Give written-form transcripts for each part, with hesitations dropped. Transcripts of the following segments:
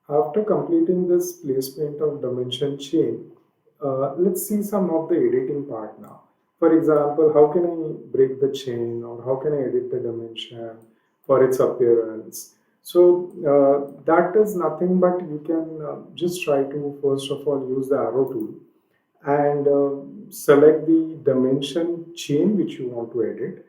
After completing this placement of dimension chain, let's see some of the editing part now. For example, how can I break the chain or how can I edit the dimension for its appearance? So that is nothing but you can just try to first of all use the arrow tool and select the dimension chain which you want to edit.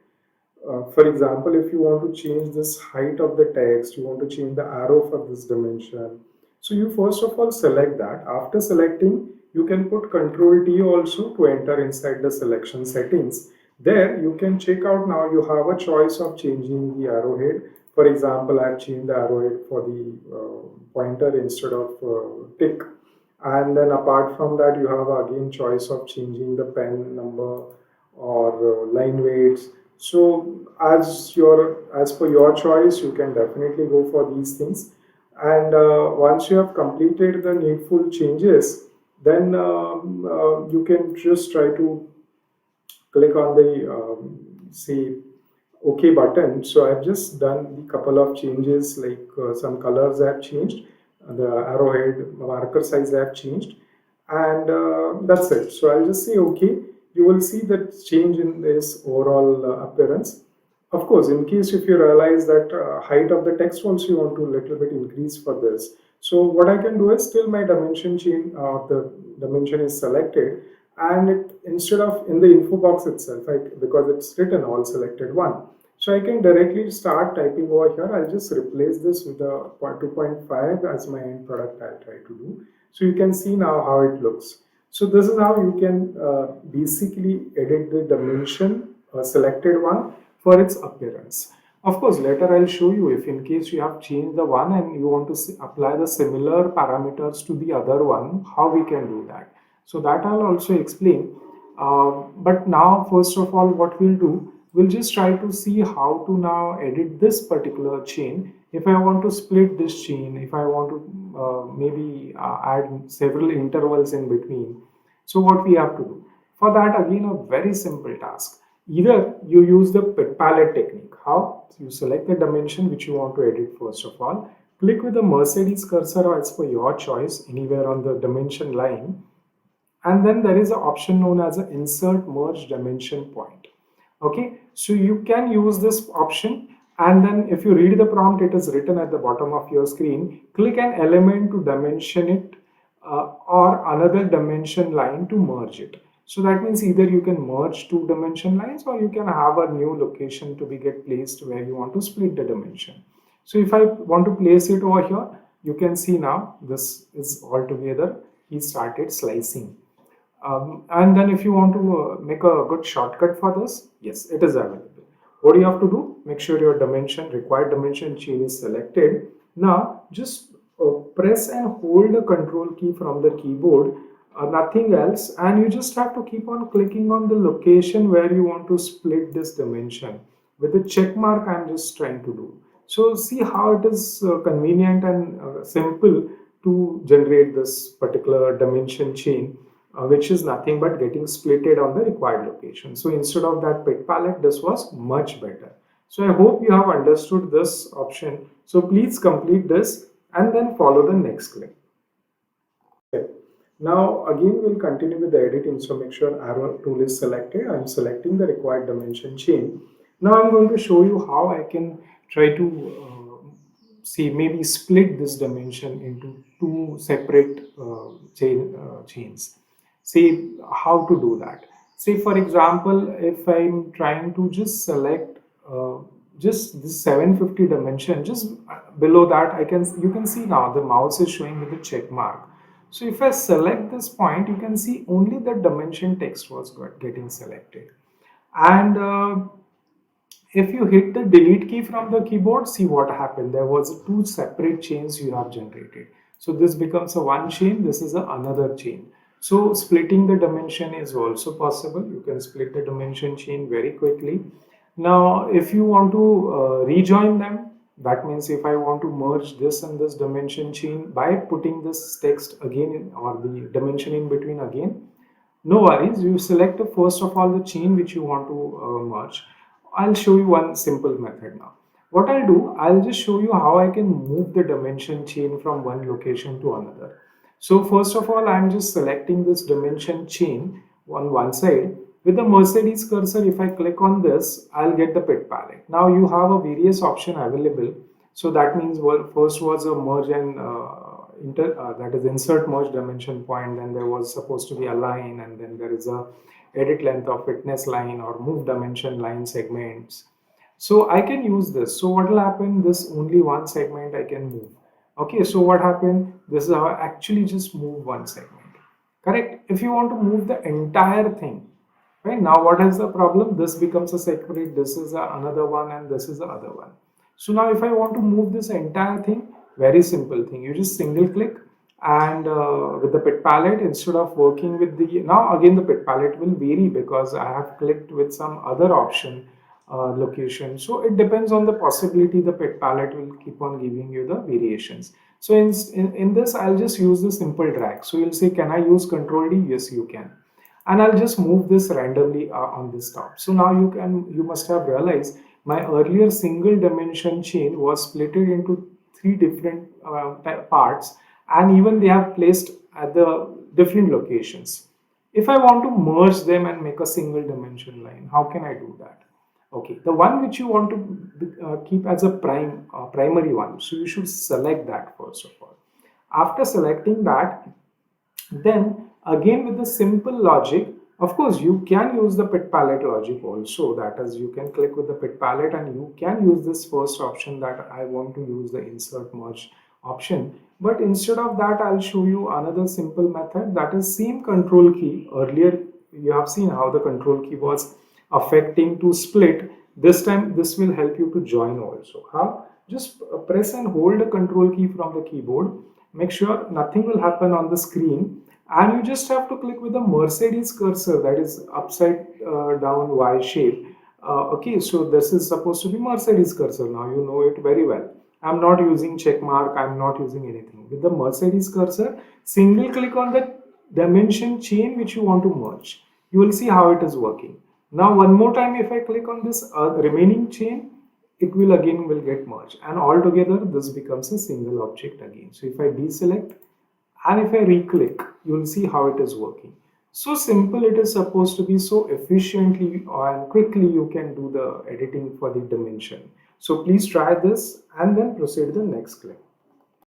For example, if you want to change this height of the text, you want to change the arrow for this dimension. So you first of all select that. After selecting, you can put Ctrl T also to enter inside the selection settings. There you can check out now you have a choice of changing the arrowhead. For example, I've changed the arrowhead for the pointer instead of tick. And then apart from that, you have again choice of changing the pen number or line weights. So as per your choice, you can definitely go for these things. And once you have completed the needful changes, then you can just try to click on the say OK button. So I've just done the couple of changes, like some colors I've changed, the arrowhead marker size I've changed, and that's it. So I'll just say OK. You will see that change in this overall appearance. Of course, in case if you realize that height of the text also you want to little bit increase for this. So what I can do is still my dimension chain, the dimension is selected, and it instead of in the info box itself, because it's written all selected one. So I can directly start typing over here. I'll just replace this with a 2.5 as my end product I'll try to do. So you can see now how it looks. So this is how you can basically edit the dimension selected one for its appearance. Of course, later I'll show you if in case you have changed the one and you want to apply the similar parameters to the other one, how we can do that. So that I'll also explain. But now, first of all, what we'll do, we'll just try to see how to now edit this particular chain. If I want to split this chain, if I want to maybe add several intervals in between. So what we have to do? For that, again, a very simple task. Either you use the palette technique. How? You select the dimension which you want to edit first of all. Click with the Mercedes cursor as per your choice anywhere on the dimension line, and then there is an option known as an insert merge dimension point. Okay, so you can use this option, and then if you read the prompt, it is written at the bottom of your screen. Click an element to dimension it or another dimension line to merge it. So that means either you can merge two dimension lines or you can have a new location to be get placed where you want to split the dimension. So if I want to place it over here, you can see now this is all together. He started slicing. And then if you want to make a good shortcut for this, yes, it is available. What do you have to do? Make sure your dimension, required dimension chain is selected. Now just press and hold the control key from the keyboard, nothing else, and you just have to keep on clicking on the location where you want to split this dimension. With the check mark, I'm just trying to do. So see how it is convenient and simple to generate this particular dimension chain, which is nothing but getting splitted on the required location. So instead of that pit palette, this was much better. So I hope you have understood this option. So please complete this and then follow the next clip. Okay. Now again we'll continue with the editing. So make sure arrow tool is selected. I'm selecting the required dimension chain. Now I'm going to show you how I can try to see maybe split this dimension into two separate chains. See how to do that. Say for example, if I'm trying to just select just this 750 dimension, just below that you can see now the mouse is showing with the check mark. So if I select this point, you can see only the dimension text was getting selected. And if you hit the delete key from the keyboard, see what happened. There was two separate chains you have generated. So this becomes a one chain, this is another chain. So splitting the dimension is also possible. You can split the dimension chain very quickly. Now, if you want to rejoin them, that means if I want to merge this and this dimension chain by putting this text again or the dimension in between again, no worries. You select first of all the chain which you want to merge. I'll show you one simple method now. What I'll do, I'll just show you how I can move the dimension chain from one location to another. So first of all, I'm just selecting this dimension chain on one side. With the Mercedes cursor, if I click on this, I'll get the pit palette. Now you have a various option available. So that means, well, first was a merge and that is insert merge dimension point. Then there was supposed to be align, and then there is a edit length of witness line or move dimension line segments. So I can use this. So what will happen? This only one segment I can move. Okay, so what happened? This is how I actually just move one segment. Correct? If you want to move the entire thing, right? Now what is the problem? This becomes a separate, this is another one, and this is the other one. So now if I want to move this entire thing, very simple thing. You just single click, and with the pit palette, instead of working with the, now again the pit palette will vary because I have clicked with some other option location. So it depends on the possibility, the pit palette will keep on giving you the variations. So in this, I'll just use the simple drag. So you'll say, can I use Control D? Yes, you can. And I'll just move this randomly on this top. So now you must have realized my earlier single dimension chain was splitted into three different parts, and even they have placed at the different locations. If I want to merge them and make a single dimension line, how can I do that? Okay, the one which you want to keep as a primary one, so you should select that first of all. After selecting that, then again with the simple logic, of course you can use the pit palette logic also, that is you can click with the pit palette and you can use this first option that I want to use the insert merge option. But instead of that, I'll show you another simple method, that is same control key. Earlier you have seen how the control key was affecting to split. This time this will help you to join also. How? Just press and hold the control key from the keyboard. Make sure nothing will happen on the screen, and you just have to click with the Mercedes cursor, that is upside down Y shape. Okay, so this is supposed to be Mercedes cursor. Now you know it very well. I'm not using check mark, I'm not using anything. With the Mercedes cursor, single click on the dimension chain which you want to merge. You will see how it is working. Now one more time, if I click on this remaining chain, it will again will get merged, and altogether this becomes a single object again. So if I deselect and if I re-click, you will see how it is working. So simple it is supposed to be, so efficiently and quickly you can do the editing for the dimension. So please try this and then proceed to the next clip.